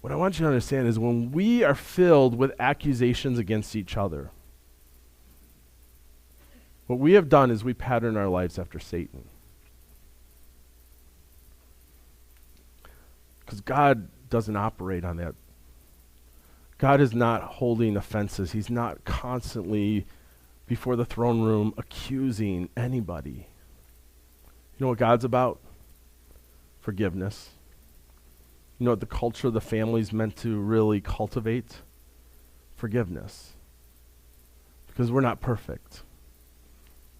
What I want you to understand is when we are filled with accusations against each other, what we have done is we pattern our lives after Satan. Because God doesn't operate on that. God is not holding offenses. He's not constantly before the throne room accusing anybody. You know what God's about? Forgiveness. You know what the culture of the family is meant to really cultivate? Forgiveness. Because we're not perfect.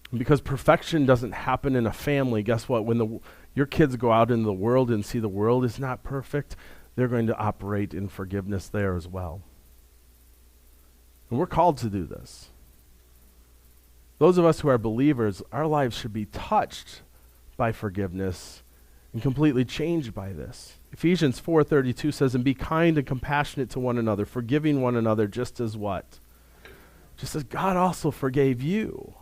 And because perfection doesn't happen in a family, guess what? When your kids go out into the world and see the world is not perfect, they're going to operate in forgiveness there as well. And we're called to do this. Those of us who are believers, our lives should be touched by forgiveness and completely changed by this. Ephesians 4:32 says, and be kind and compassionate to one another, forgiving one another just as what? Just as God also forgave you.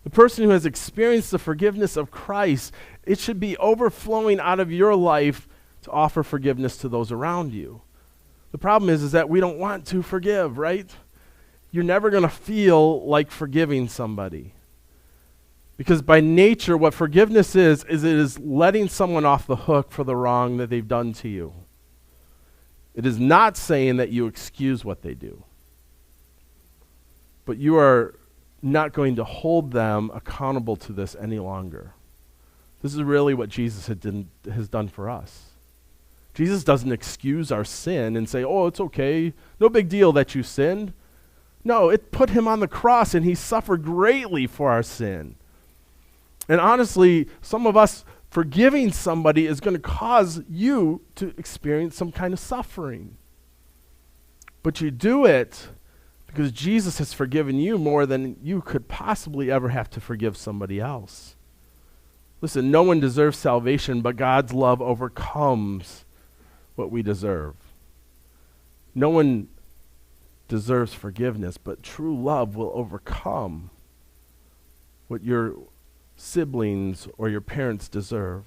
The person who has experienced the forgiveness of Christ, it should be overflowing out of your life to offer forgiveness to those around you. The problem is that we don't want to forgive, right? You're never going to feel like forgiving somebody. Because by nature, what forgiveness is it is letting someone off the hook for the wrong that they've done to you. It is not saying that you excuse what they do. But you are not going to hold them accountable to this any longer. This is really what Jesus has done for us. Jesus doesn't excuse our sin and say, oh, it's okay, no big deal that you sinned. No, it put him on the cross and he suffered greatly for our sin. And honestly, some of us forgiving somebody is going to cause you to experience some kind of suffering. But you do it because Jesus has forgiven you more than you could possibly ever have to forgive somebody else. Listen, no one deserves salvation, but God's love overcomes what we deserve. No one deserves forgiveness, but true love will overcome what your siblings or your parents deserve.